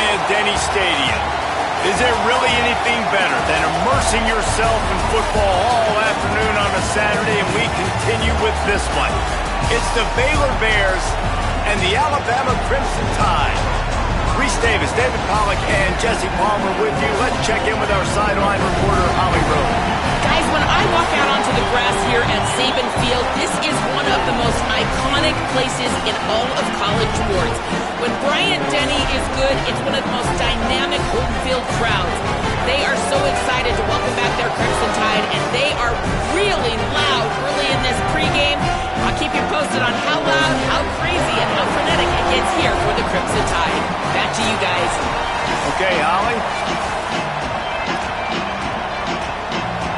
Bryant-Denny Stadium. Is there really anything better than immersing yourself in football all afternoon on a Saturday? And we continue with this one. It's the Baylor Bears and the Alabama Crimson Tide. Reese Davis, David Pollack, and Jesse Palmer with you. Let's check in with our sideline reporter, Holly Rowe. Guys, when I walk out onto the grass here at Saban Field, this is one of the most iconic places in all of college sports. When Bryant-Denny is good, it's one of the most dynamic home field crowds. They are so excited to welcome back their Crimson Tide, and they are really loud early in this pregame. I'll keep you posted on how loud, how crazy, and how frenetic it gets here for the Crimson Tide. Back to you guys. Okay, Holly.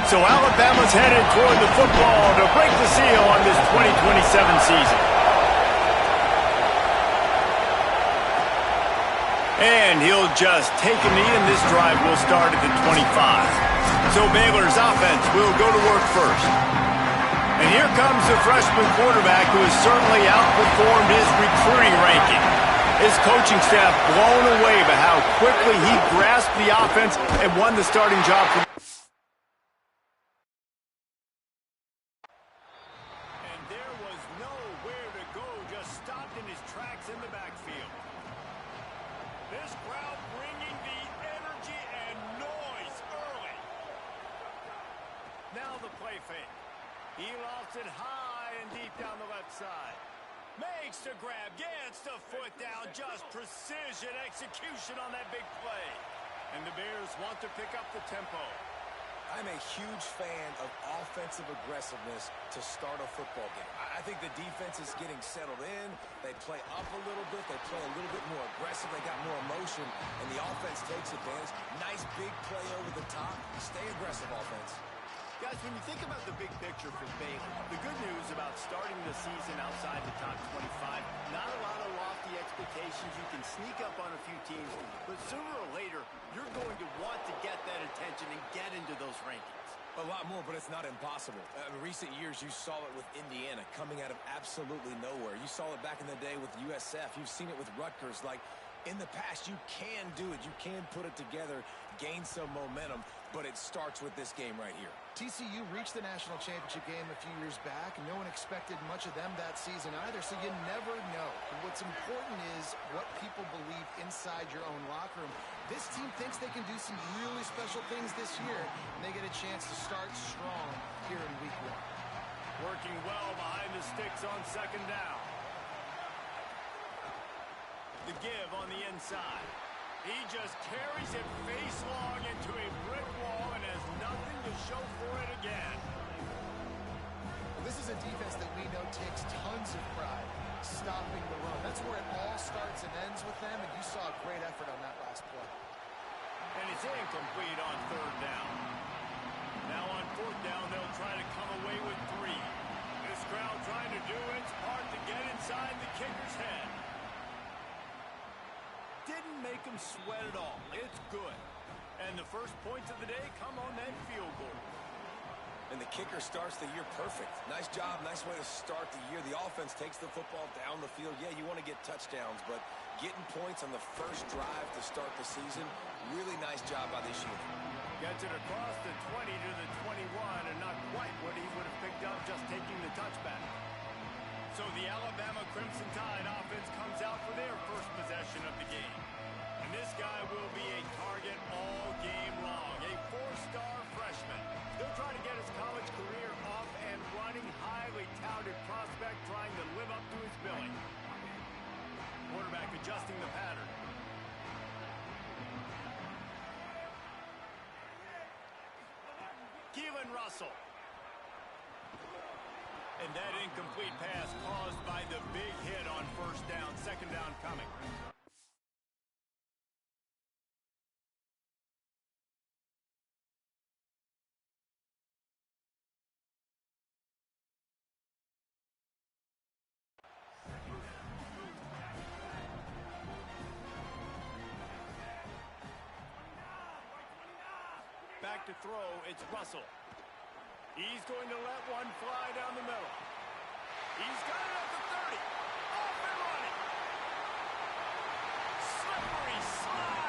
So Alabama's headed toward the football to break the seal on this 2027 season. And he'll just take a knee, and this drive will start at the 25. So Baylor's offense will go to work first. And here comes the freshman quarterback who has certainly outperformed his recruiting ranking. His coaching staff blown away by how quickly he grasped the offense and won the starting job. And there was nowhere to go, just stopped in his tracks in the backfield. This crowd bringing the energy and noise early. Now the play fake. He lofts it high and deep down the left side. Makes the grab, gets the foot down, just precision execution on that big play. And the Bears want to pick up the tempo. I'm a huge fan of offensive aggressiveness to start a football game. I think the defense is getting settled in. They play up a little bit. They play a little bit more aggressive. They got more emotion, and the offense takes advantage. Nice big play over the top. Stay aggressive, offense. Guys, when you think about the big picture for Baylor, the good news about starting the season outside the top 25, not a lot of lofty expectations. You can sneak up on a few teams, but sooner or later, you're going to want to get that attention and get into those rankings. A lot more, but it's not impossible. In recent years, you saw it with Indiana coming out of absolutely nowhere. You saw it back in the day with USF. You've seen it with Rutgers. Like, in the past, you can do it. You can put it together, gain some momentum, but it starts with this game right here. TCU reached the national championship game a few years back, and no one expected much of them that season either, so you never know. And what's important is what people believe inside your own locker room. This team thinks they can do some really special things this year, and they get a chance to start strong here in week one. Working well behind the sticks on second down. The give on the inside. He just carries it face long into a brick wall and has nothing to show for it again. This is a defense that we know takes tons of pride stopping the run. That's where it all starts and ends with them, and you saw a great effort on that last play. And it's incomplete on third down. Now on fourth down, they'll try to come away with 3. This crowd trying to do its part to get inside the kicker's head. Didn't make him sweat at all. It's good. And the first points of the day come on that field goal. And the kicker starts the year perfect. Nice job, nice way to start the year. The offense takes the football down the field. Yeah, you want to get touchdowns, but getting points on the first drive to start the season, really nice job by this unit. Gets it across the 20 to the 21, and not quite what he would have picked up just taking the touchback. So the Alabama Crimson Tide offense comes out for their first possession of the game. And this guy will be a target all game long, a 4-star freshman. He'll try to get his college career off and running, highly touted prospect trying to live up to his billing. Quarterback adjusting the pattern. Keelan Russell. And that incomplete pass caused by the big hit on first down. Second down coming. Back to throw, it's Russell. He's going to let one fly down the middle. He's got it at the 30. Off and running. Slippery slide.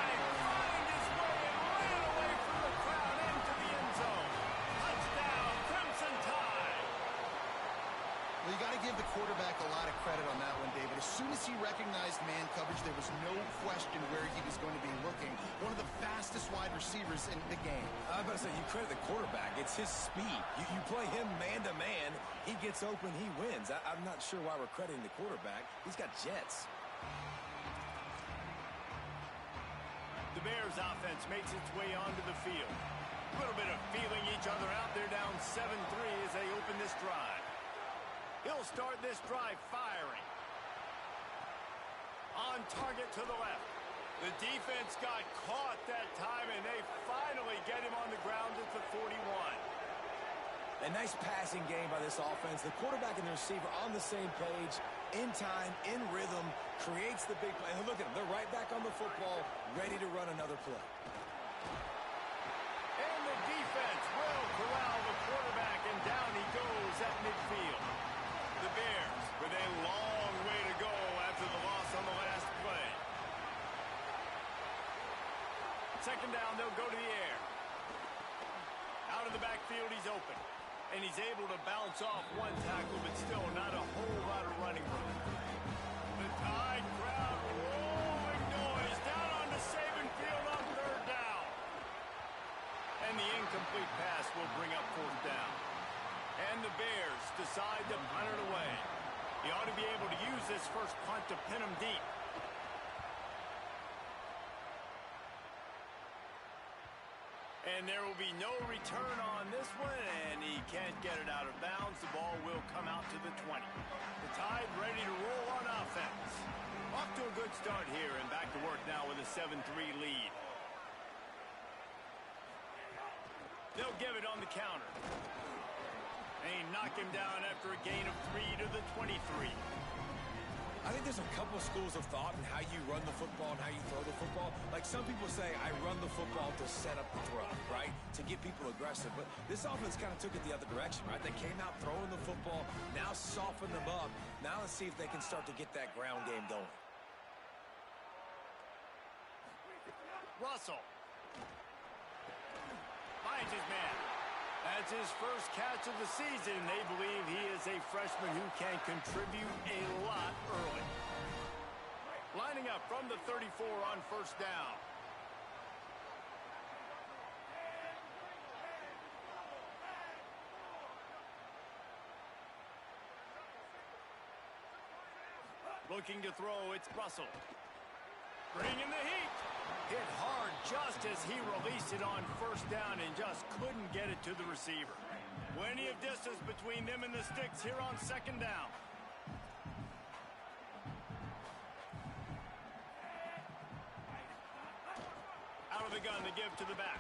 give the quarterback a lot of credit on that one, David. As soon as he recognized man coverage, there was no question where he was going to be looking. One of the fastest wide receivers in the game. I was about to say, you credit the quarterback. It's his speed. You play him man-to-man, he gets open, he wins. I'm not sure why we're crediting the quarterback. He's got jets. The Bears offense makes its way onto the field. A little bit of feeling each other out. They're down 7-3 as they open this drive. He'll start this drive firing. On target to the left. The defense got caught that time, and they finally get him on the ground at the 41. A nice passing game by this offense. The quarterback and the receiver on the same page, in time, in rhythm, creates the big play. And look at them. They're right back on the football, ready to run another play. And the defense will corral the quarterback, and down he goes at midfield. The Bears with a long way to go after the loss on the last play. Second down, they'll go to the air. Out of the backfield, he's open. And he's able to bounce off one tackle, but still not a whole lot of running room. The Tide crowd rolling noise down onto Saban Field on third down. And the incomplete pass will bring up fourth down. And the Bears decide to punt it away. He ought to be able to use this first punt to pin him deep. And there will be no return on this one, and he can't get it out of bounds. The ball will come out to the 20. The Tide ready to roll on offense. Off to a good start here, and back to work now with a 7-3 lead. They'll give it on the counter. And he knock him down after a gain of 3 to the 23. I think there's a couple schools of thought in how you run the football and how you throw the football. Like some people say, I run the football to set up the throw, right? To get people aggressive. But this offense kind of took it the other direction, right? They came out throwing the football, now soften them up. Now let's see if they can start to get that ground game going. Russell finds his man. That's his first catch of the season. They believe he is a freshman who can contribute a lot early. Lining up from the 34 on first down. Looking to throw, it's Russell. Bringing the heat. Hit hard just as he released it on first down and just couldn't get it to the receiver. Plenty of distance between them and the sticks here on second down. Out of the gun to give to the back.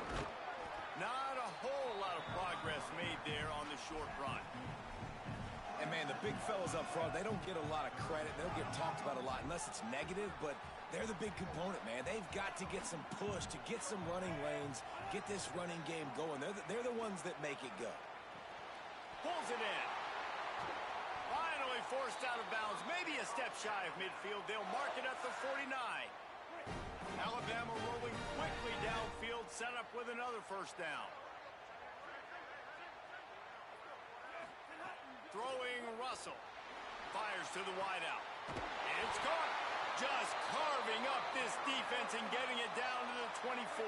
Not a whole lot of progress made there on the short run. And, man, the big fellas up front, they don't get a lot of credit. They don't get talked about a lot unless it's negative, but they're the big component, man. They've got to get some push, to get some running lanes, get this running game going. They're the ones that make it go. Pulls it in. Finally forced out of bounds. Maybe a step shy of midfield. They'll mark it at the 49. Alabama rolling quickly downfield, set up with another first down. Throwing Russell. Fires to the wideout. It's caught. Just carving up this defense and getting it down to the 24.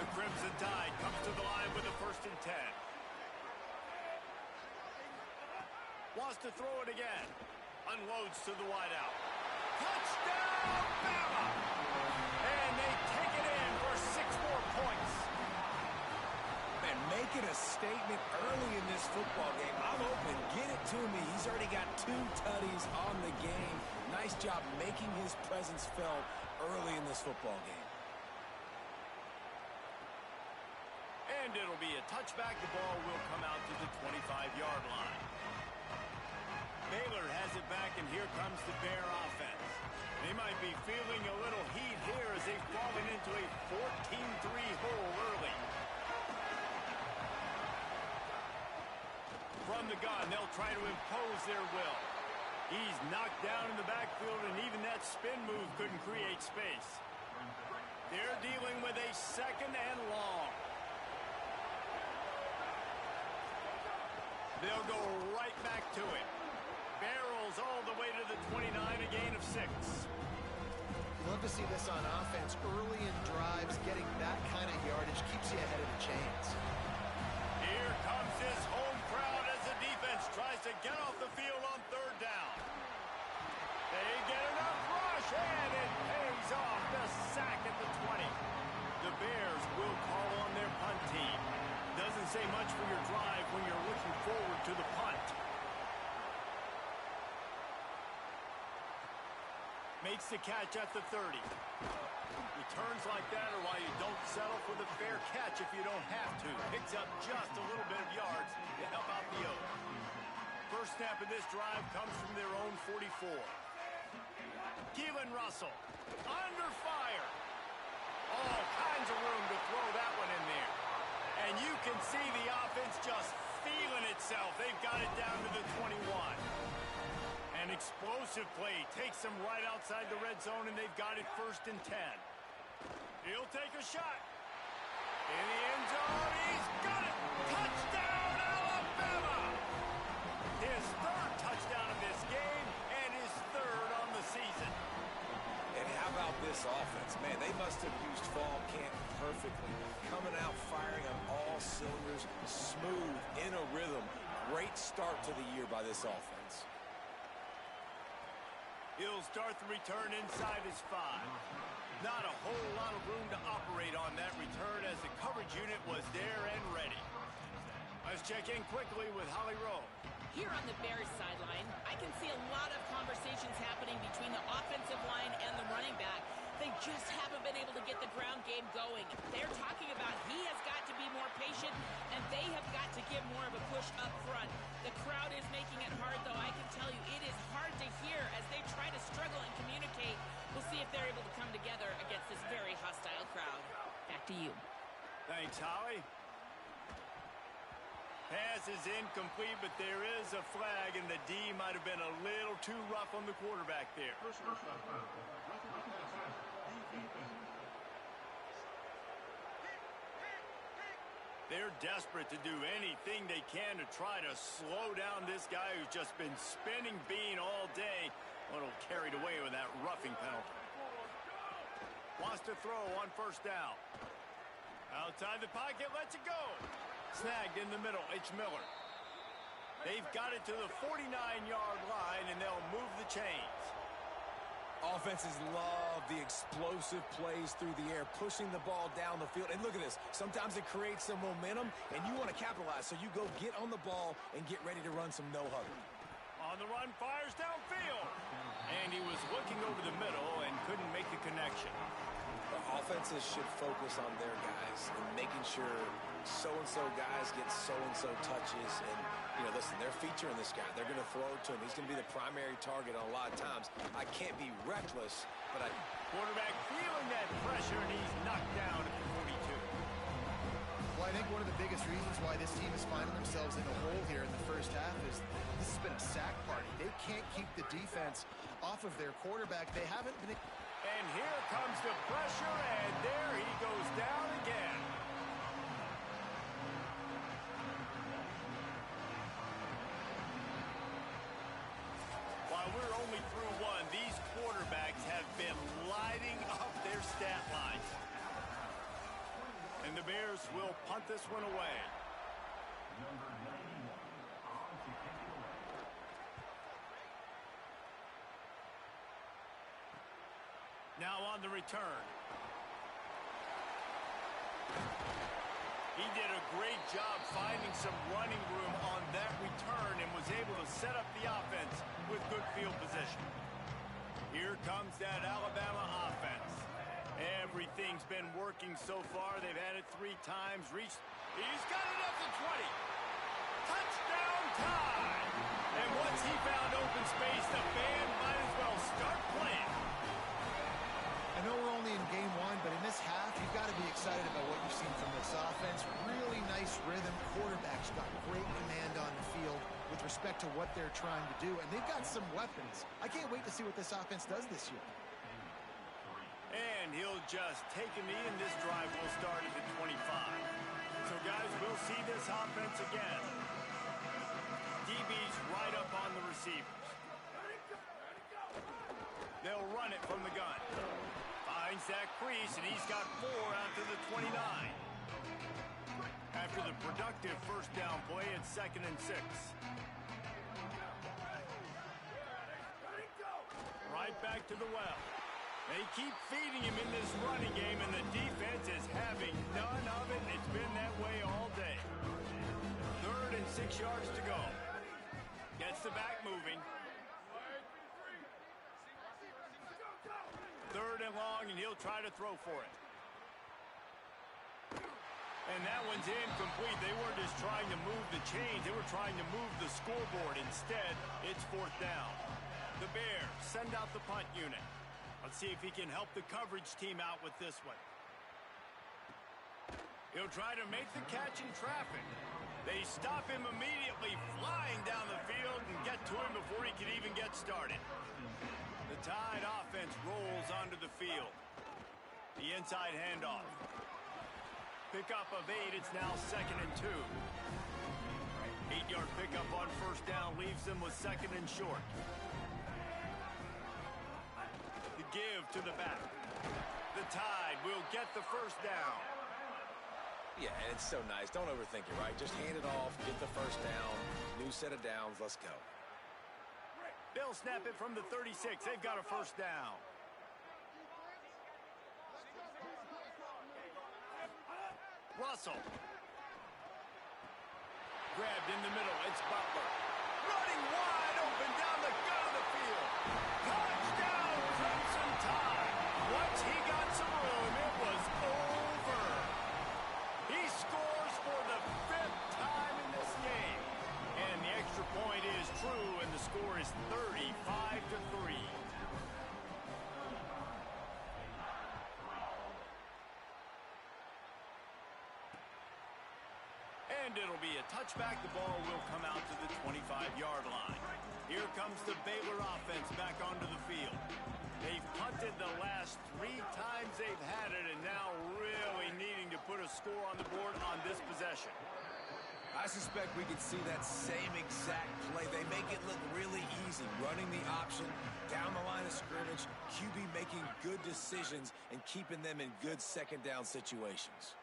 The Crimson Tide comes to the line with a 1st and 10. Wants to throw it again. Unloads to the wideout. Touchdown, Bama! And they take it in for 6 more points. And making a statement early in this football game. I'm open. Get it to me. He's already got 2 tutties on the game. Nice job making his presence felt early in this football game. And it'll be a touchback. The ball will come out to the 25-yard line. Baylor has it back, and here comes the Bear offense. They might be feeling a little heat here as they've fallen into a 14-3 hole early. From the gun, they'll try to impose their will. He's knocked down in the backfield, and even that spin move couldn't create space. They're dealing with a 2nd and long. They'll go right back to it. barrels all the way to the 29, a gain of 6. You love to see this on offense. Early in drives, getting that kind of yardage keeps you ahead of the chains. Here comes this home crowd as the defense tries to get off the field on 3rd down. They get enough rush, and it pays off. The sack at the 20. The Bears will call on their punt team. Doesn't say much for your drive when you're looking forward to the punt. Makes the catch at the 30. Returns like that are why you don't settle for the fair catch if you don't have to. Picks up just a little bit of yards to help out the Oaks. First snap of this drive comes from their own 44. Keelan Russell under fire. All kinds of room to throw that one in there. And you can see the offense just feeling itself. They've got it down to the 21. An explosive play takes them right outside the red zone, and they've got it 1st and 10. He'll take a shot. In the end zone, he's got it. Touchdown, Alabama! His 3rd touchdown of this game, and his 3rd on the season. And how about this offense? Man, they must have used fall camp perfectly. Coming out firing on all cylinders, smooth, in a rhythm. Great start to the year by this offense. He'll start the return inside his 5. Not a whole lot of room to operate on that return as the coverage unit was there and ready. Let's check in quickly with Holly Rowe. Here on the Bears sideline, I can see a lot of conversations happening between the offensive line and the running back. They just haven't been able to get the ground game going. They're talking about he has got to be more patient, and they have got to give more of a push up front. The crowd is making it hard, though. I can tell you it is hard to hear as they try to struggle and communicate. We'll see if they're able to come together against this very hostile crowd. Back to you. Thanks, Holly. Pass is incomplete, but there is a flag, and the D might have been a little too rough on the quarterback there. They're desperate to do anything they can to try to slow down this guy who's just been spinning bean all day. A little carried away with that roughing penalty. Wants to throw on 1st down. Outside the pocket, lets it go. Snagged in the middle, it's Miller. They've got it to the 49-yard line, and they'll move the chains. Offenses love the explosive plays through the air, pushing the ball down the field. And look at this. Sometimes it creates some momentum, and you want to capitalize. So you go get on the ball and get ready to run some no-huddle. On the run, fires downfield. And he was looking over the middle and couldn't make the connection. The offenses should focus on their guys and making sure so-and-so guys get so-and-so touches. And, you know, listen, they're featuring this guy. They're going to throw it to him. He's going to be the primary target on a lot of times. I can't be reckless, but Quarterback feeling that pressure, and he's knocked down at the 42. Well, I think one of the biggest reasons why this team is finding themselves in a hole here in the 1st half is this has been a sack party. They can't keep the defense off of their quarterback. They haven't been... And here comes the pressure, and there he goes down again. While we're only through 1, these quarterbacks have been lighting up their stat lines. And the Bears will punt this one away. Now on the return. He did a great job finding some running room on that return and was able to set up the offense with good field position. Here comes that Alabama offense. Everything's been working so far. They've had it 3 times. He's got it up to 20. Touchdown time! And once he found open space, the band might as well start playing. I know we're only in game 1, but in this half, you've got to be excited about what you've seen from this offense. Really nice rhythm. Quarterback's got great command on the field with respect to what they're trying to do, and they've got some weapons. I can't wait to see what this offense does this year. And he'll just take a knee, and this drive will start at the 25. So, guys, we'll see this offense again. DB's right up on the receivers. run it from the gun. Finds that crease, and he's got 4 out to the 29. After the productive first down play, it's 2nd and 6. Right back to the well. They keep feeding him in this running game, and the defense is having none of it. It's been that way all day. 3rd and 6 yards to go. Gets the back moving. 3rd and long, and he'll try to throw for it. And that one's incomplete. They weren't just trying to move the chains. They were trying to move the scoreboard. Instead, it's 4th down. The Bears send out the punt unit. Let's see if he can help the coverage team out with this one. He'll try to make the catch in traffic. They stop him immediately, flying down the field, and get to him before he can even get started. The Tide offense rolls onto the field. The inside handoff. Pickup of 8, it's now 2nd and 2. 8-yard pickup on 1st down leaves them with 2nd and short. The give to the back. The Tide will get the 1st down. Yeah, and it's so nice. Don't overthink it, right? Just hand it off, get the 1st down, new set of downs, let's go. They'll snap it from the 36. They've got a 1st down. Russell. Grabbed in the middle. It's Butler. Running wide open down the gut of the field. Touchdown, Crimson Tide. Once he got some room, it was over. He scores for the 5th time in this game. And the extra point is true, and the score is 35-3. And it'll be a touchback. The ball will come out to the 25-yard line. Here comes the Baylor offense back onto the field. They've punted the last 3 times they've had it, and now really needing to put a score on the board on this possession. I suspect we could see that same exact play. They make it look really easy, running the option down the line of scrimmage, QB making good decisions and keeping them in good 2nd down situations.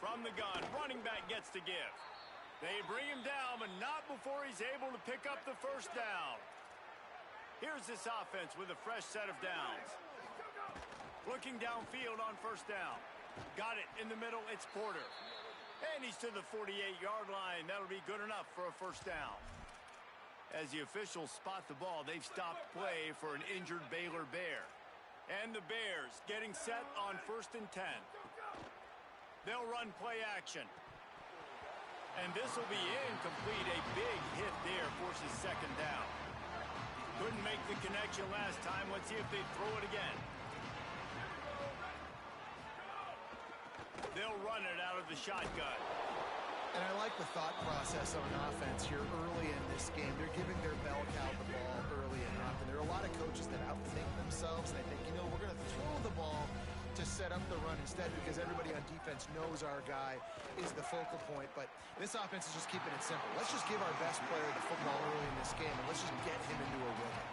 From the gun, running back gets to give. They bring him down, but not before he's able to pick up the 1st down. Here's this offense with a fresh set of downs. Looking downfield on 1st down. Got it in the middle, it's Porter. And he's to the 48-yard line. That'll be good enough for a 1st down. As the officials spot the ball, they've stopped play for an injured Baylor Bear. And the Bears getting set on 1st and 10. They'll run play action. And this will be incomplete. A big hit there forces 2nd down. Couldn't make the connection last time. Let's see if they throw it again. They'll run it out of the shotgun. And I like the thought process on offense here early in this game. They're giving their bell cow the ball early enough. And there are a lot of coaches that outthink themselves. And they think, you know, we're going to throw the ball to set up the run instead because everybody on defense knows our guy is the focal point. But this offense is just keeping it simple. Let's just give our best player the football early in this game, and let's just get him into a rhythm.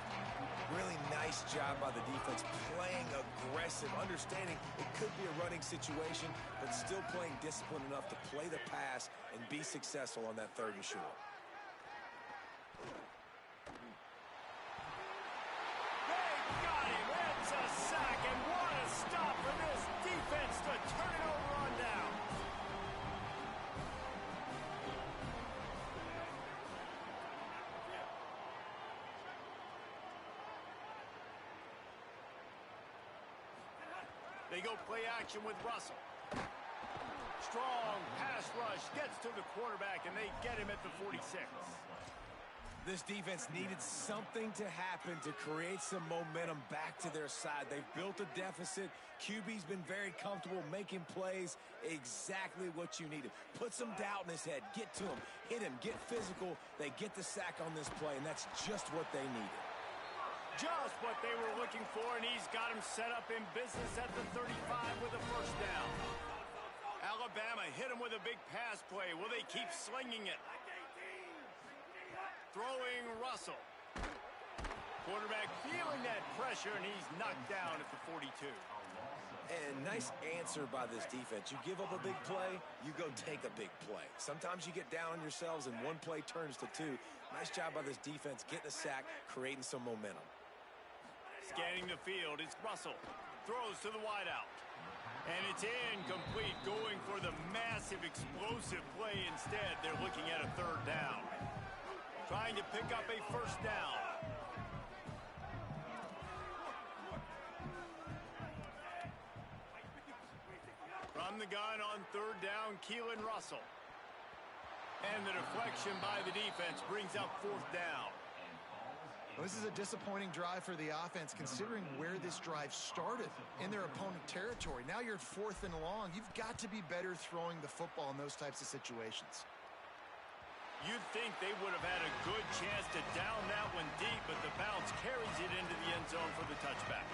Really nice job by the defense, playing aggressive, understanding it could be a running situation, but still playing disciplined enough to play the pass and be successful on that 3rd and short. They got him. It's a sack, and what a stop for this defense to turn it over on down. They go play action with Russell. Strong pass rush gets to the quarterback, and they get him at the 46. This defense needed something to happen to create some momentum back to their side. They've built a deficit. QB's been very comfortable making plays, exactly what you needed. Put some doubt in his head. Get to him. Hit him. Get physical. They get the sack on this play, and that's just what they needed. Just what they were looking for, and he's got him set up in business at the 35 with a 1st down. Alabama hit him with a big pass play. Will they keep slinging it? Throwing Russell. Quarterback feeling that pressure, and he's knocked down at the 42. And nice answer by this defense. You give up a big play, you go take a big play. Sometimes you get down on yourselves and one play turns to two. Nice job by this defense getting a sack, creating some momentum. Scanning the field, it's Russell. Throws to the wideout. And it's incomplete, going for the massive explosive play instead. They're looking at a third down. Trying to pick up a first down. From the gun on third down, Keelan Russell. And the deflection by the defense brings up fourth down. Well, this is a disappointing drive for the offense, considering where this drive started in their opponent territory. Now you're at 4th and long. You've got to be better throwing the football in those types of situations. You'd think they would have had a good chance to down that one deep, but the bounce carries it into the end zone for the touchback.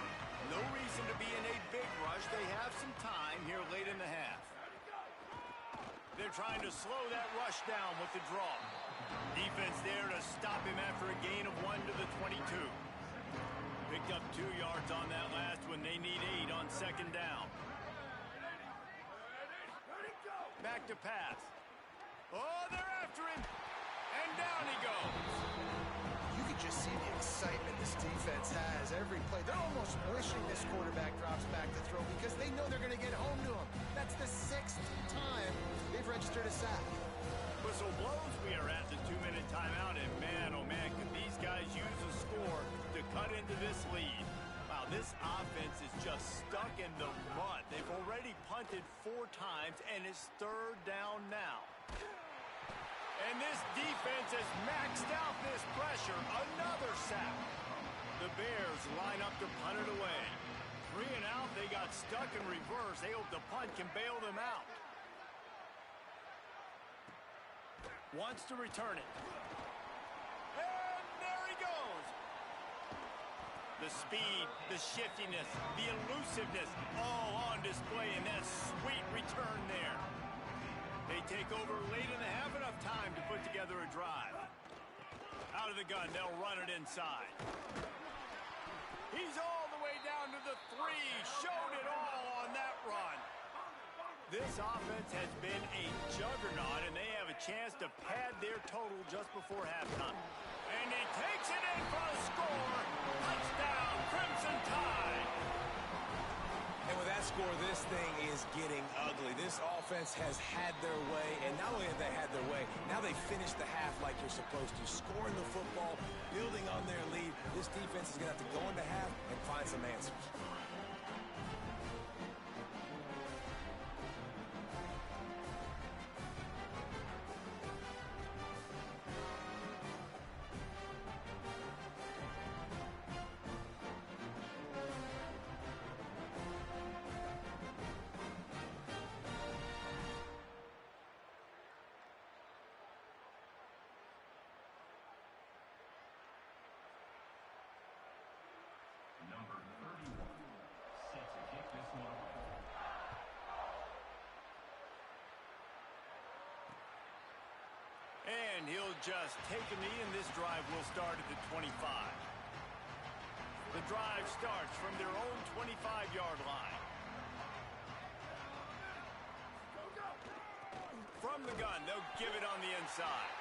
No reason to be in a big rush. They have some time here late in the half. They're trying to slow that rush down with the draw. Defense there to stop him after a gain of 1 to the 22. Picked up 2 yards on that last one. They need 8 on second down. Back to pass. Oh, they're after him. And down he goes. You can just see the excitement this defense has every play. They're almost wishing this quarterback drops back to throw because they know they're going to get home to him. That's the 6th time they've registered a sack. Whistle blows. We are at the 2-minute timeout, and man, oh man, could these guys use a score to cut into this lead. Wow, this offense is just stuck in the mud. They've already punted 4 times, and it's third down now. And this defense has maxed out this pressure. Another sack. The Bears line up to punt it away. 3 and out, they got stuck in reverse. They hope the punt can bail them out. Wants to return it. And there he goes. The speed, the shiftiness, the elusiveness, all on display in that sweet return there. They take over late in the half, enough time to put together a drive. Out of the gun, they'll run it inside. He's all the way down to the 3, showed it all on that run. This offense has been a juggernaut, and they have a chance to pad their total just before halftime. And he takes it in for a score. Touchdown, Crimson Tide. And with that score, this thing is getting ugly. This offense has had their way, and not only have they had their way, now they finish the half like you're supposed to. Scoring the football, building on their lead. This defense is going to have to go into half and find some answers. Number 31, set to kick this one away. And he'll just take a knee, and this drive will start at the 25. The drive starts from their own 25-yard line. From the gun, they'll give it on the inside.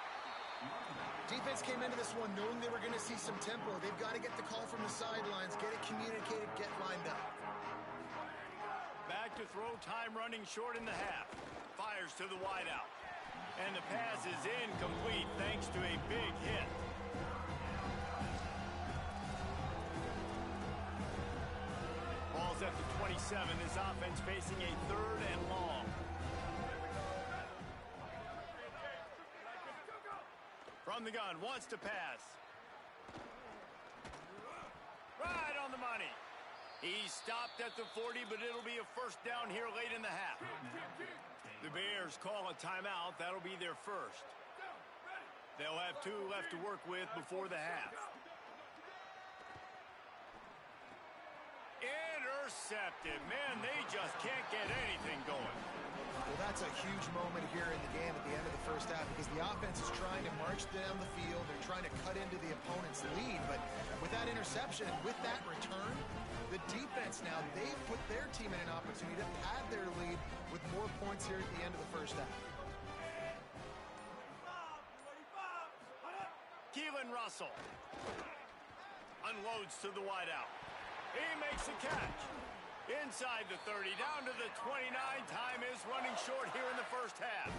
Defense came into this one knowing they were going to see some tempo. They've got to get the call from the sidelines, get it communicated, get lined up. Back to throw, time running short in the half. Fires to the wideout. And the pass is incomplete thanks to a big hit. Ball's at the 27. This offense facing a 3rd and long. From the gun, wants to pass. Right on the money. He's stopped at the 40, but it'll be a first down here late in the half. The Bears call a timeout. That'll be their first. They'll have 2 left to work with before the half. Intercepted. Man, they just can't get anything going. Well, that's it's a huge moment here in the game at the end of the first half because the offense is trying to march down the field. They're trying to cut into the opponent's lead, but with that interception, with that return, the defense now, they've put their team in an opportunity to pad their lead with more points here at the end of the first half. Keelan Russell unloads to the wideout. He makes a catch. Inside the 30, down to the 29. Time is running short here in the first half.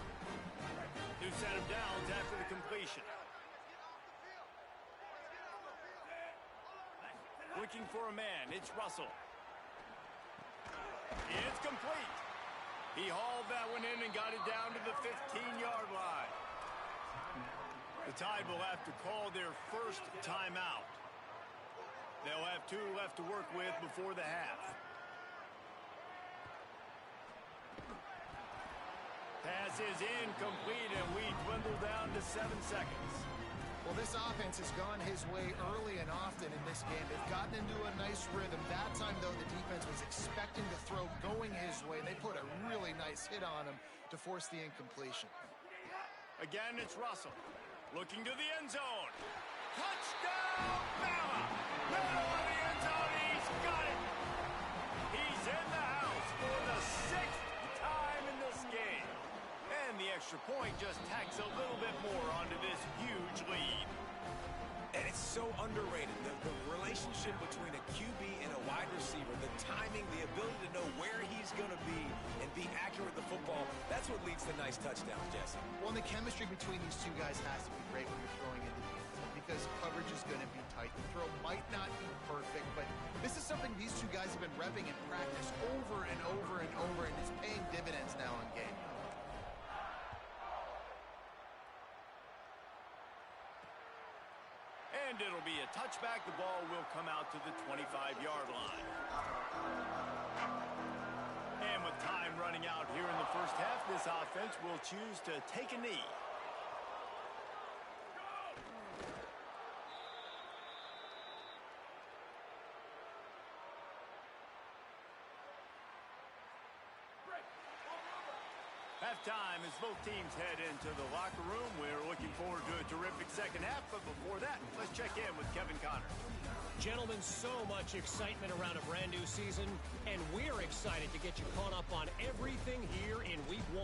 New set of downs after the completion. Looking for a man. It's Russell. It's complete. He hauled that one in and got it down to the 15-yard line. The Tide will have to call their first timeout. They'll have 2 left to work with before the half. Pass is incomplete, and we dwindle down to 7 seconds. Well, this offense has gone his way early and often in this game. They've gotten into a nice rhythm. That time, though, the defense was expecting the throw going his way. They put a really nice hit on him to force the incompletion. Again, it's Russell. Looking to the end zone. Touchdown, Bama! Middle of the end zone, he's got it! He's in the house for the 6th time in this game. And the extra point just tacks a little bit more onto this huge lead. And it's so underrated. The relationship between a QB and a wide receiver, the timing, the ability to know where he's going to be and be accurate with the football, that's what leads to nice touchdowns, Jesse. Well, and the chemistry between these two guys has to be great when you're throwing into the end zone because coverage is going to be tight. The throw might not be perfect, but this is something these two guys have been repping in practice over and over and over, and it's paying dividends now in game. And it'll be a touchback. The ball will come out to the 25-yard line. And with time running out here in the first half, this offense will choose to take a knee. Halftime as both teams head into the locker room. We're looking forward to a terrific second half, but before that, let's check in with Kevin Connors. Gentlemen, so much excitement around a brand new season, and we're excited to get you caught up on everything here in Week 1.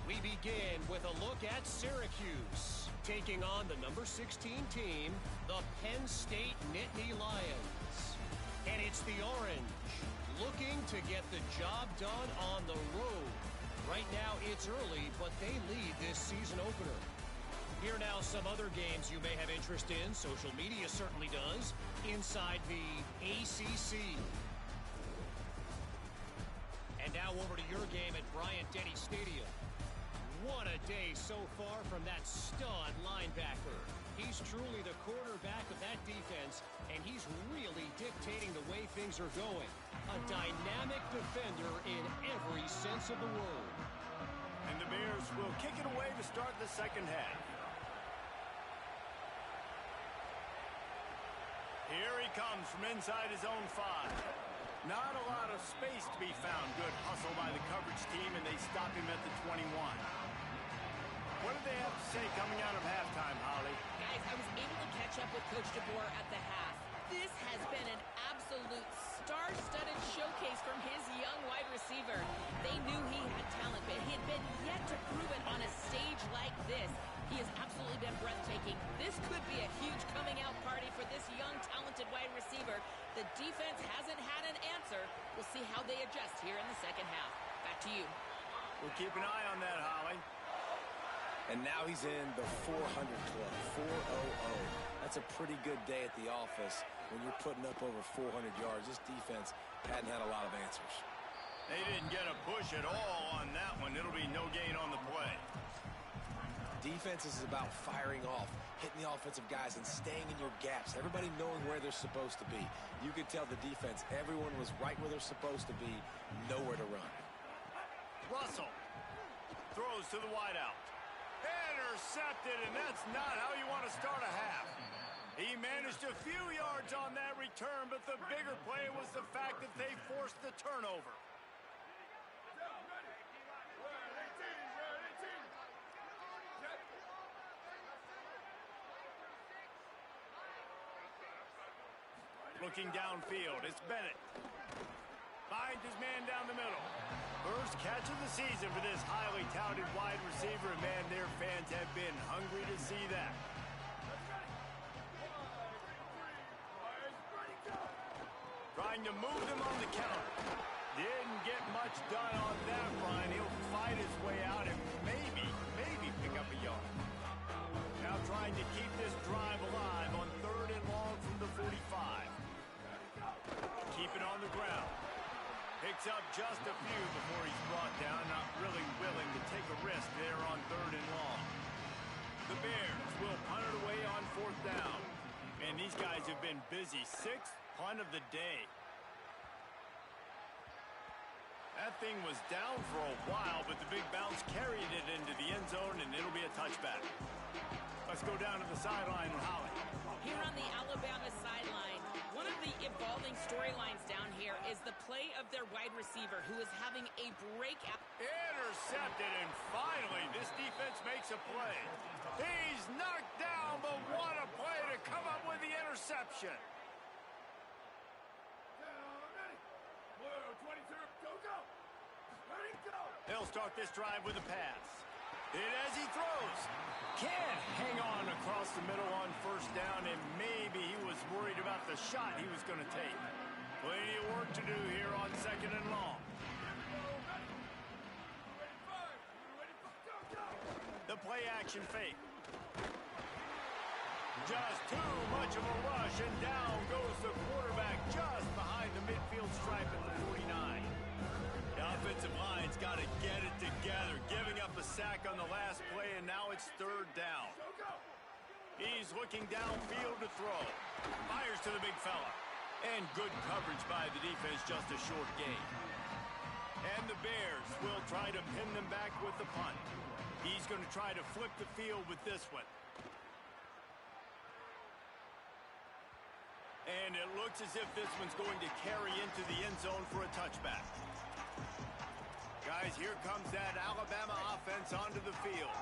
We begin with a look at Syracuse, taking on the number 16 team, the Penn State Nittany Lions. And it's the Orange, looking to get the job done on the road. Right now, it's early, but they lead this season opener. Here now some other games you may have interest in. Social media certainly does. Inside the ACC. And now over to your game at Bryant-Denny Stadium. What a day so far from that stud linebacker. He's truly the quarterback of that defense, and he's really dictating the way things are going. A dynamic defender in every sense of the word. And the Bears will kick it away to start the second half. Here he comes from inside his own 5. Not a lot of space to be found. Good hustle by the coverage team, and they stop him at the 21. What did they have to say coming out of halftime, Holly? Guys, I was able to catch up with Coach DeBoer at the half. This has been an absolute star-studded showcase from his young wide receiver. They knew he had talent, but he had been yet to prove it on a stage like this. He has absolutely been breathtaking. This could be a huge coming-out party for this young, talented wide receiver. The defense hasn't had an answer. We'll see how they adjust here in the second half. Back to you. We'll keep an eye on that, Holly. And now he's in the 400 club, 400. That's a pretty good day at the office when you're putting up over 400 yards. This defense hadn't had a lot of answers. They didn't get a push at all on that one. It'll be no gain on the play. Defense is about firing off, hitting the offensive guys, and staying in your gaps. Everybody knowing where they're supposed to be. You could tell the defense, everyone was right where they're supposed to be, nowhere to run. Russell throws to the wideout. Intercepted, and that's not how you want to start a half. He managed a few yards on that return, but the bigger play was the fact that they forced the turnover. Looking downfield, it's Bennett. Finds his man down the middle. First catch of the season for this highly touted wide receiver. And man, their fans have been hungry to see that. Trying to move them on the counter. Didn't get much done on that run. He'll fight his way out and maybe pick up a yard. Now trying to keep this drive alive on 3rd and long from the 45. Keep it on the ground. Picks up just a few before he's brought down. Not really willing to take a risk there on 3rd and long. The Bears will punt it away on 4th down. Man, these guys have been busy. 6th punt of the day. That thing was down for a while, but the big bounce carried it into the end zone, and it'll be a touchback. Let's go down to the sideline with Holly. Here on the Alabama sideline, one of the evolving storylines down here is the play of their wide receiver, who is having a breakout. Intercepted, and finally this defense makes a play. He's knocked down, but what a play to come up with the interception. They'll start this drive with a pass. And as he throws, can't hang on across the middle on 1st down, and maybe he was worried about the shot he was going to take. Plenty of work to do here on 2nd and long. The play action fake. Just too much of a rush, and down goes the quarterback just behind the midfield stripe at the 49. The offensive line's got to get it together, giving up a sack on the last play, and now it's 3rd down. He's looking downfield to throw. Fires to the big fella. And good coverage by the defense, just a short gain. And the Bears will try to pin them back with the punt. He's going to try to flip the field with this one. And it looks as if this one's going to carry into the end zone for a touchback. Guys, here comes that Alabama offense onto the field.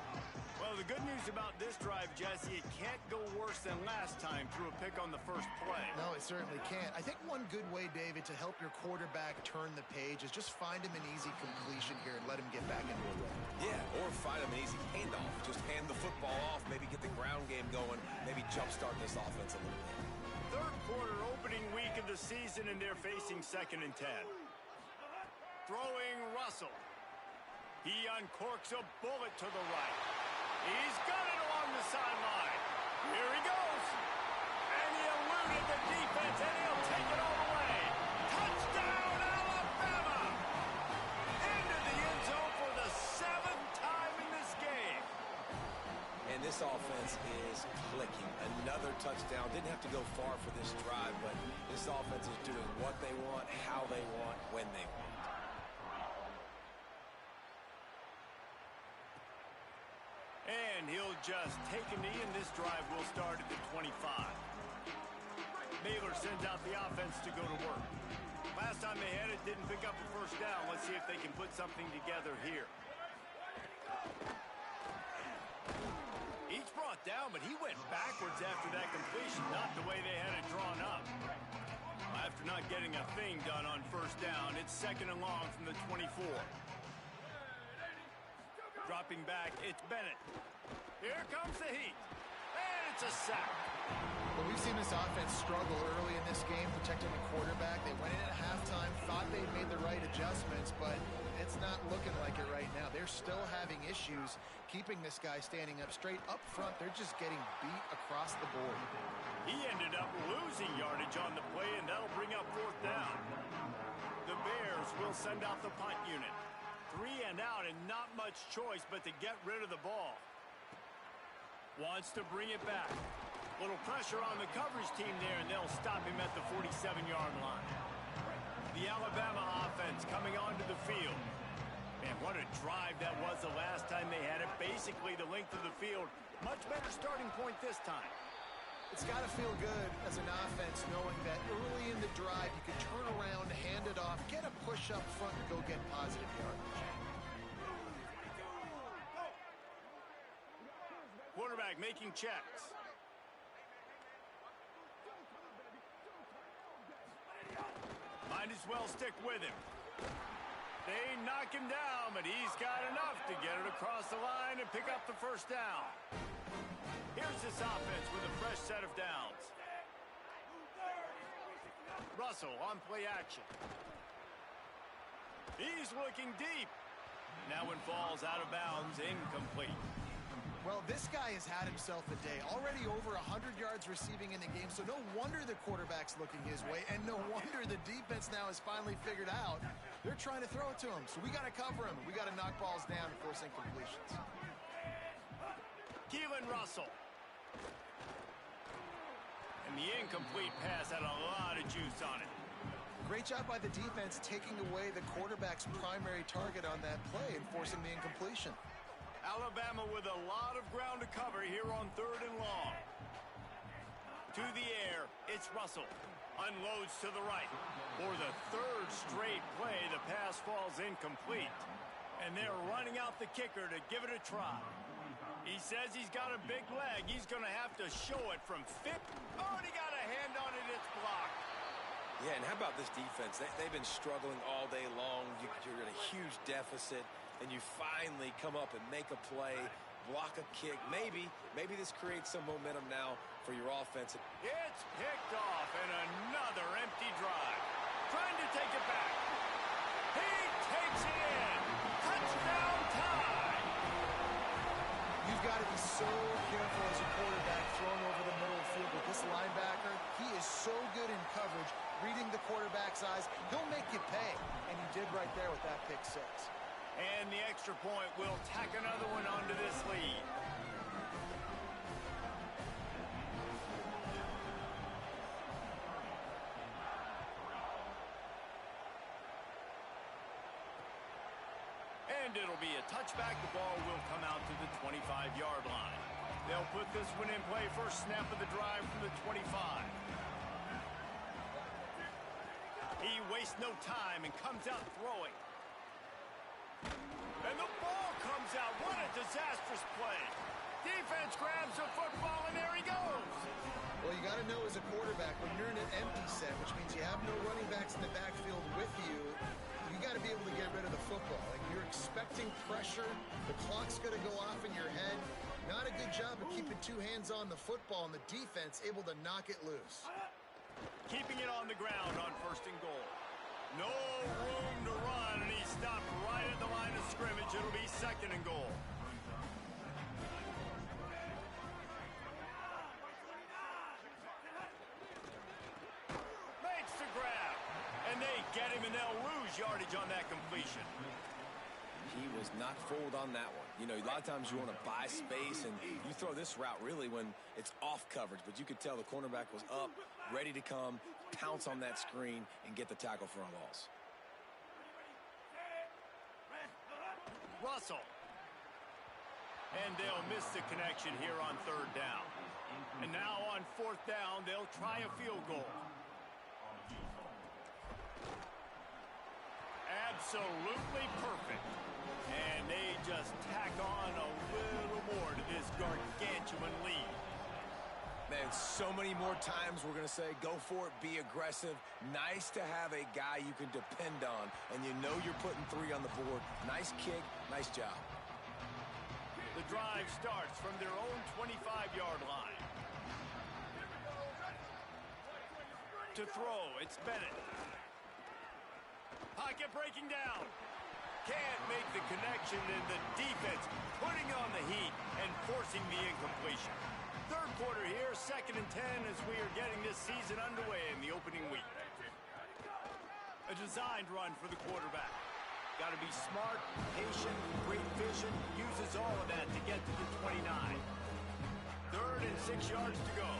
Well, the good news about this drive, Jesse, it can't go worse than last time through a pick on the first play. No, it certainly can't. I think one good way, David, to help your quarterback turn the page is just find him an easy completion here and let him get back into a rhythm. Yeah, or find him an easy handoff. Just hand the football off, maybe get the ground game going, maybe jumpstart this offense a little bit. 3rd quarter opening week of the season, and they're facing 2nd and 10. Throwing Russell. He uncorks a bullet to the right. He's got it along the sideline. Here he goes. And he eluded the defense, and he'll take it all the way. Touchdown, Alabama! Into the end zone for the 7th time in this game. And this offense is clicking. Another touchdown. Didn't have to go far for this drive, but this offense is doing what they want, how they want, when they want. And he'll just take a knee, and this drive will start at the 25. Baylor sends out the offense to go to work. Last time they had it, didn't pick up a 1st down. Let's see if they can put something together here. Each brought down, but he went backwards after that completion, not the way they had it drawn up. After not getting a thing done on 1st down, it's 2nd and long from the 24. Dropping back, it's Bennett. Here comes the heat. And it's a sack. Well, we've seen this offense struggle early in this game, protecting the quarterback. They went in at halftime, thought they'd made the right adjustments, but it's not looking like it right now. They're still having issues keeping this guy standing up straight up front. They're just getting beat across the board. He ended up losing yardage on the play, and that'll bring up 4th down. The Bears will send out the punt unit. 3 and out, and not much choice but to get rid of the ball. Wants to bring it back. Little pressure on the coverage team there, and they'll stop him at the 47-yard line. The Alabama offense coming onto the field. Man, what a drive that was the last time they had it. Basically the length of the field. Much better starting point this time. It's got to feel good as an offense knowing that early in the drive you can turn around, hand it off, get a push up front, and go get positive yardage. Quarterback making checks. as well stick with him. They knock him down, but he's got enough to get it across the line and pick up the first down. Here's this offense with a fresh set of downs. Russell on play action. He's looking deep. That one falls out of bounds, incomplete. Well, this guy has had himself a day. Already over 100 yards receiving in the game, so no wonder the quarterback's looking his way, and no wonder the defense now has finally figured out they're trying to throw it to him. So we got to cover him. We got to knock balls down and force incompletions. Keelan Russell. And the incomplete pass had a lot of juice on it. Great job by the defense taking away the quarterback's primary target on that play and forcing the incompletion. Alabama with a lot of ground to cover here on 3rd and long. To the air, it's Russell. Unloads to the right. For the 3rd straight play, the pass falls incomplete. And they're running out the kicker to give it a try. He says he's got a big leg. He's going to have to show it from 50. Oh, and he got a hand on it. It's blocked. Yeah, and how about this defense? They've been struggling all day long. You're in a huge deficit, and you finally come up and make a play, block a kick. Maybe this creates some momentum now for your offense. It's picked off, and another empty drive. Trying to take it back. He takes it in. Touchdown time. You've got to be so careful as a quarterback throwing over the middle of the field with this linebacker. He is so good in coverage, reading the quarterback's eyes. He'll make you pay, and he did right there with that pick six. And the extra point will tack another one onto this lead. And it'll be a touchback. The ball will come out to the 25-yard line. They'll put this one in play. First snap of the drive from the 25. He wastes no time and comes out throwing. And the ball comes out. What a disastrous play. Defense grabs the football, and there he goes. Well, you got to know as a quarterback, when you're in an empty set, which means you have no running backs in the backfield with you, you got to be able to get rid of the football. Like, you're expecting pressure. The clock's going to go off in your head. Not a good job of keeping two hands on the football, and the defense able to knock it loose. Keeping it on the ground on 1st and goal. No room to run, and he stopped right at the line of scrimmage. It'll be 2nd and goal. Makes the grab, and they get him, and they'll lose yardage on that completion. He was not fooled on that one. You know, a lot of times you want to buy space, and you throw this route really when it's off coverage. But you could tell the cornerback was up, ready to come, pounce on that screen, and get the tackle for a loss. Russell. And they'll miss the connection here on 3rd down. And now on 4th down, they'll try a field goal. Absolutely perfect. And they just tack on a little more to this gargantuan lead. Man, so many more times we're going to say, go for it, be aggressive. Nice to have a guy you can depend on, and you know you're putting 3 on the board. Nice kick, nice job. The drive starts from their own 25-yard line. To throw, it's Bennett. Pocket breaking down. Can't make the connection, and the defense putting on the heat and forcing the incompletion. 3rd quarter here, 2nd and 10 as we are getting this season underway in the opening week. A designed run for the quarterback. Got to be smart, patient, great vision, uses all of that to get to the 29. 3rd and 6 yards to go.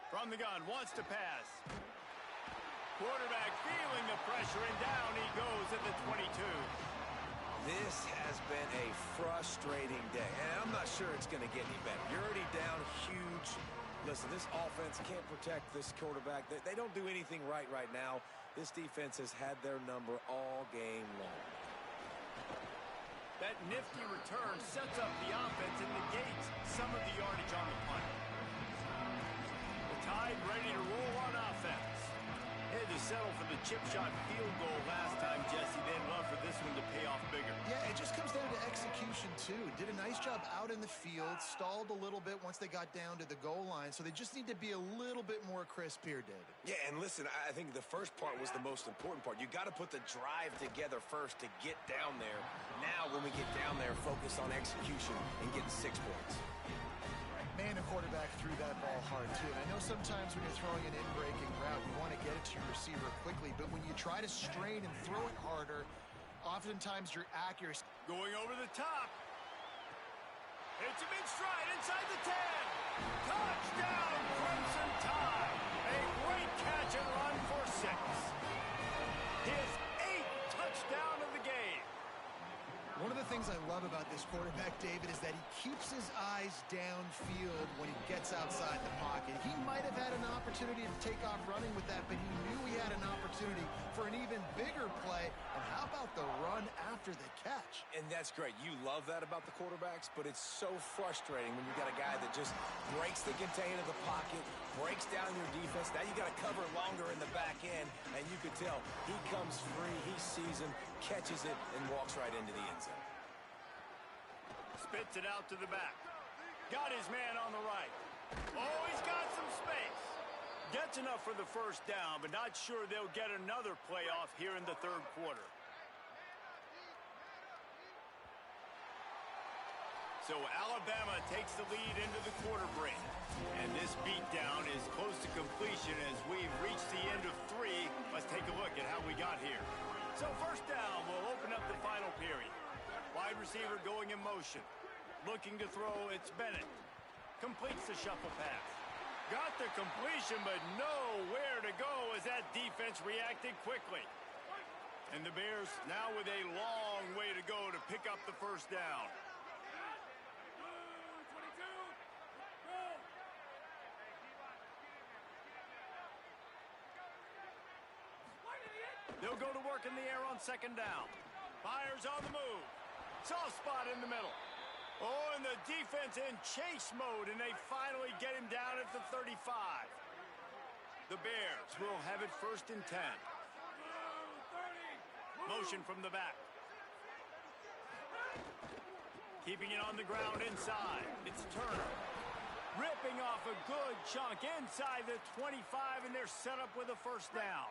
From the gun, wants to pass. Quarterback feeling the pressure, and down he goes at the 22. This has been a frustrating day, and I'm not sure it's going to get any better. You're already down huge. Listen, this offense can't protect this quarterback. They don't do anything right now. This defense has had their number all game long. That nifty return sets up the offense and negates some of the yardage on the punt. The Tide ready to roll on offense. Had to settle for the chip shot field goal last time, Jesse. They'd love for this one to pay off bigger. Yeah, it just comes down to execution, too. Did a nice job out in the field, stalled a little bit once they got down to the goal line, so they just need to be a little bit more crisp here, David. Yeah, and listen, I think the first part was the most important part. You got to put the drive together first to get down there. Now, when we get down there, focus on execution and getting 6 points. Man, the quarterback threw that ball hard, too. And I know sometimes when you're throwing an in-breaking route, you want to get it to your receiver quickly. But when you try to strain and throw it harder, oftentimes your accuracy... Going over the top. Hits him in stride inside the 10. Touchdown, Crimson Tide. A great catch and run for 6. His 8th touchdown of the game. One of the things I love about this quarterback, David, is that he keeps his eyes downfield when he gets outside the pocket. He might have had an opportunity to take off running with that, but he knew he had an opportunity for an even bigger play. And how about the run after the catch? And that's great. You love that about the quarterbacks, but it's so frustrating when you got a guy that just breaks the contain of the pocket, breaks down your defense. Now you got to cover longer in the back end, and you could tell he comes free, he sees him, catches it, and walks right into the end zone. Spits it out to the back. Got his man on the right. Oh, he's got some space. Gets enough for the first down, but not sure they'll get another playoff here in the 3rd quarter. So Alabama takes the lead into the quarter break. And this beatdown is close to completion as we've reached the end of 3. Let's take a look at how we got here. So first down, we'll open up the final period. Wide receiver going in motion. Looking to throw, it's Bennett. Completes the shuffle pass. Got the completion, but nowhere to go as that defense reacted quickly. And the Bears now with a long way to go to pick up the first down. They'll go to work in the air on second down. Fires on the move. Soft spot in the middle. Oh, and the defense in chase mode, and they finally get him down at the 35. The Bears will have it 1st and 10. Motion from the back. Keeping it on the ground inside. It's Turner. Ripping off a good chunk inside the 25, and they're set up with a first down.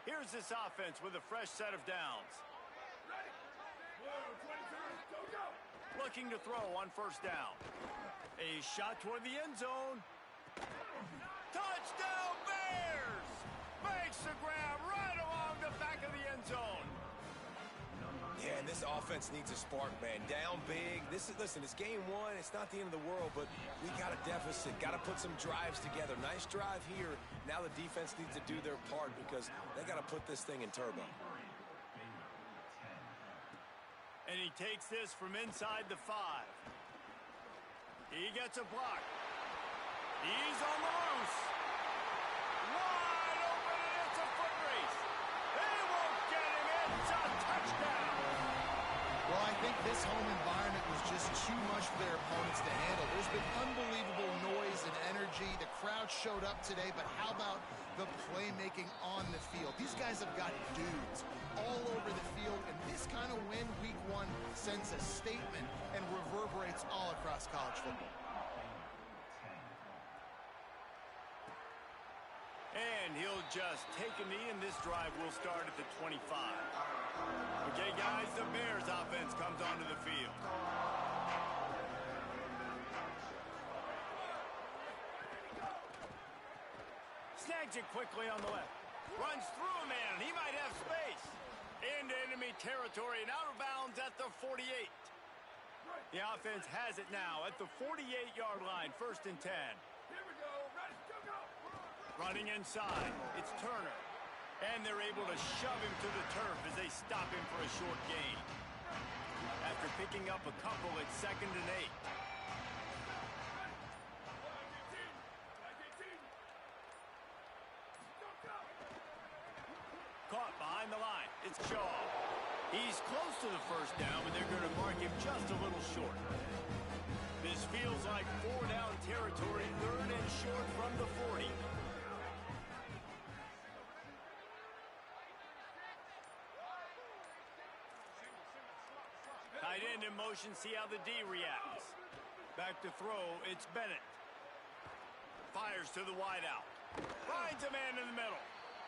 Here's this offense with a fresh set of downs. Looking to throw on first down. A shot toward the end zone. Touchdown Bears! Makes the grab right along the back of the end zone. Yeah, and this offense needs a spark, man. Down big. Listen, it's game 1. It's not the end of the world, but we got a deficit. Got to put some drives together. Nice drive here. Now the defense needs to do their part because they got to put this thing in turbo. And he takes this from inside the 5. He gets a block. He's on the loose. Wide open, and it's a foot race. They won't get him. It's a touchdown. Well, I think this home environment was just too much for their opponents to handle. There's been unbelievable noise and energy. The crowd showed up today, but how about the playmaking on the field? These guys have got dudes all over the field, and this kind of win week 1 sends a statement and reverberates all across college football. And he'll just take a knee, and this drive will start at the 25. Okay, guys, the Bears offense comes onto the field. Snags it quickly on the left. Runs through a man. He might have space. Into enemy territory and out of bounds at the 48. The offense has it now at the 48-yard line, 1st and 10. Here we go. Ready, go. Running inside, it's Turner. And they're able to shove him to the turf as they stop him for a short gain. After picking up a couple, it's 2nd and 8. Caught behind the line. It's Shaw. He's close to the first down, but they're going to mark him just a little short. This feels like 4-down territory, 3rd and short from the 40. Tight end in motion, see how the D reacts. Back to throw, it's Bennett. Fires to the wideout. Finds a man in the middle.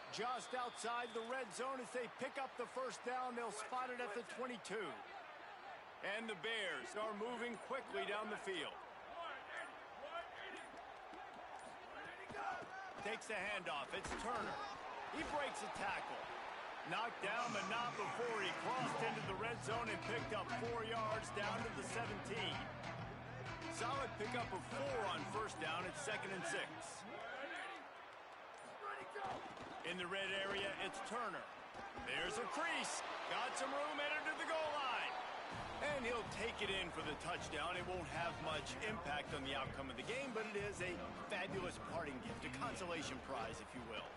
Just outside the red zone as they pick up the first down. They'll spot it at the 22. And the Bears are moving quickly down the field. Takes the handoff. It's Turner. He breaks a tackle. Knocked down, but not before he crossed into the red zone and picked up 4 yards down to the 17. Solid pickup of 4 on first down at 2nd and 6. In the red area, it's Turner. There's a crease. Got some room, entered to the goal line. And he'll take it in for the touchdown. It won't have much impact on the outcome of the game, but it is a fabulous parting gift, a consolation prize, if you will.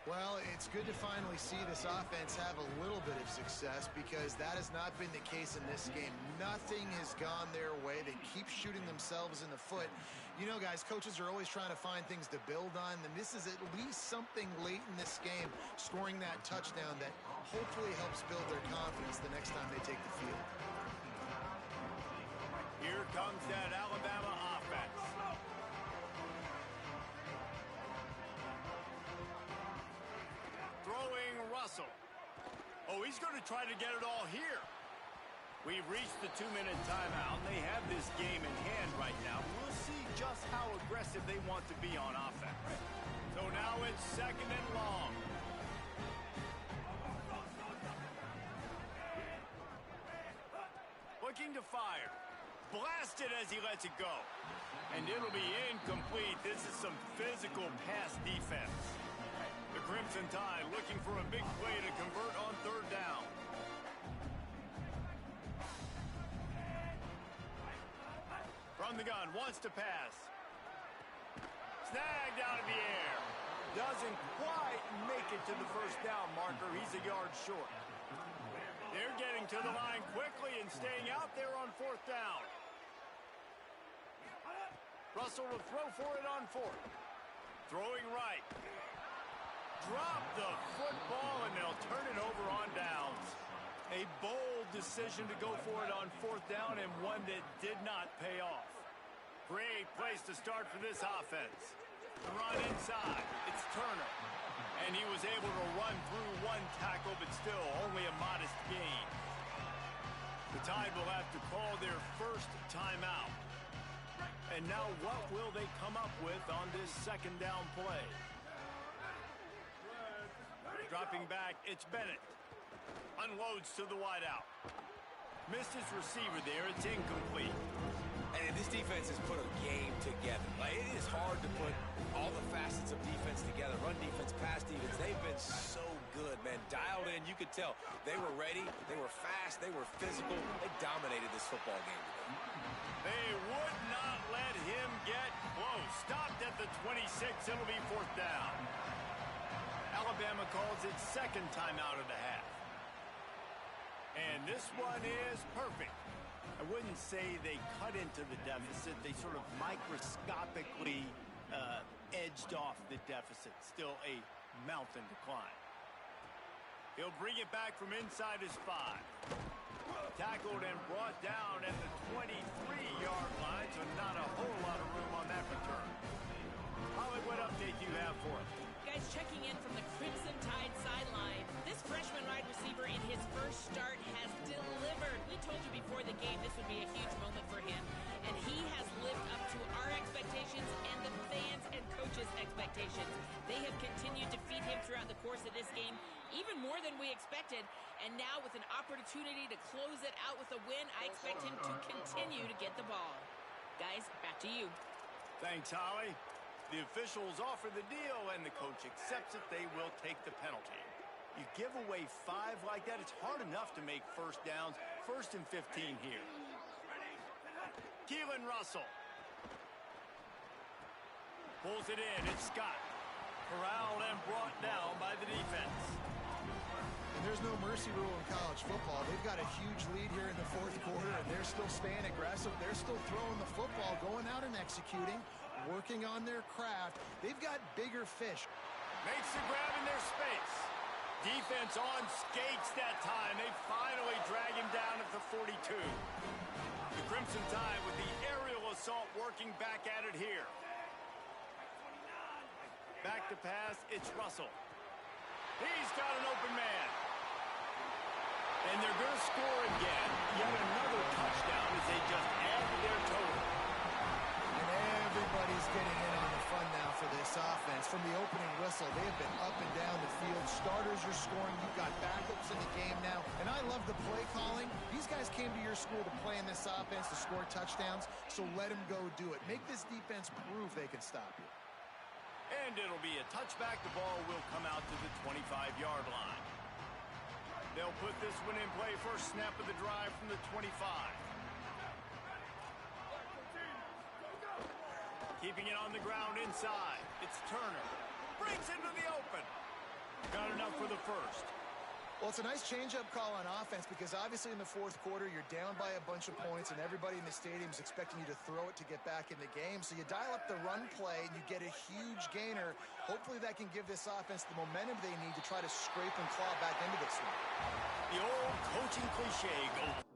Well, it's good to finally see this offense have a little bit of success because that has not been the case in this game. Nothing has gone their way. They keep shooting themselves in the foot. You know, guys, coaches are always trying to find things to build on, and this is at least something late in this game, scoring that touchdown that hopefully helps build their confidence the next time they take the field. Here comes that Alabama offense. Throwing Russell. Oh, he's going to try to get it all here. We've reached the 2-minute timeout. They have this game in hand right now. We'll see just how aggressive they want to be on offense. So now it's 2nd and long. Looking to fire. Blasted as he lets it go. And it'll be incomplete. This is some physical pass defense. The Crimson Tide looking for a big play to convert on 3rd down. From the gun, wants to pass. Snagged out of the air. Doesn't quite make it to the first down marker. He's a yard short. They're getting to the line quickly and staying out there on 4th down. Russell will throw for it on 4th. Throwing right. Drop the football, and they'll turn it over on downs. A bold decision to go for it on 4th down, and one that did not pay off. Great place to start for this offense. Run inside. It's Turner. And he was able to run through 1 tackle, but still only a modest gain. The Tide will have to call their first timeout. And now what will they come up with on this 2nd down play? Dropping back, it's Bennett. Unloads to the wideout. Missed his receiver there. It's incomplete. And this defense has put a game together. Like, it is hard to put all the facets of defense together. Run defense, pass defense. They've been so good, man. Dialed in. You could tell. They were ready. They were fast. They were physical. They dominated this football game today. They would not let him get close. Stopped at the 26. It'll be 4th down. Alabama calls its 2nd timeout of the half. And this one is perfect. I wouldn't say they cut into the deficit. They sort of microscopically edged off the deficit. Still a mountain to climb. He'll bring it back from inside his 5. Tackled and brought down at the 23-yard line, so not a whole lot of room on that return. Holly, what update do you have for us? Guys, checking in from the Crimson Tide sideline. This freshman wide receiver in his first start has delivered. We told you before the game this would be a huge moment for him, and he has lived up to our expectations and the fans and coaches' expectations. They have continued to feed him throughout the course of this game, even more than we expected, and now with an opportunity to close it out with a win, I expect him to continue to get the ball. Guys, back to you. Thanks, Holly. The officials offer the deal, and the coach accepts it. They will take the penalty. You give away 5 like that, it's hard enough to make first downs. 1st and 15 here. Keelan Russell. Pulls it in. It's Scott. Corralled and brought down by the defense. And there's no mercy rule in college football. They've got a huge lead here in the fourth quarter, and they're still staying aggressive. They're still throwing the football, going out and executing, working on their craft. They've got bigger fish. Makes the grab in their space. Defense on skates that time. They finally drag him down at the 42. The Crimson Tide with the aerial assault working back at it here. Back to pass, it's Russell. He's got an open man. And they're going to score again. Yet another touchdown as they just add to their total. And everybody's getting in on the fun now for this offense. From the opening whistle, they have been up and down the field. Starters are scoring. You've got backups in the game now. And I love the play calling. These guys came to your school to play in this offense to score touchdowns, so let them go do it. Make this defense prove they can stop you. And it'll be a touchback. The ball will come out to the 25-yard line. They'll put this one in play. First snap of the drive from the 25. Keeping it on the ground inside. It's Turner. Breaks into the open. Got enough for the first. Well, it's a nice change-up call on offense because obviously in the fourth quarter, you're down by a bunch of points and everybody in the stadium is expecting you to throw it to get back in the game. So you dial up the run play and you get a huge gainer. Hopefully that can give this offense the momentum they need to try to scrape and claw back into this one. The old coaching cliche, go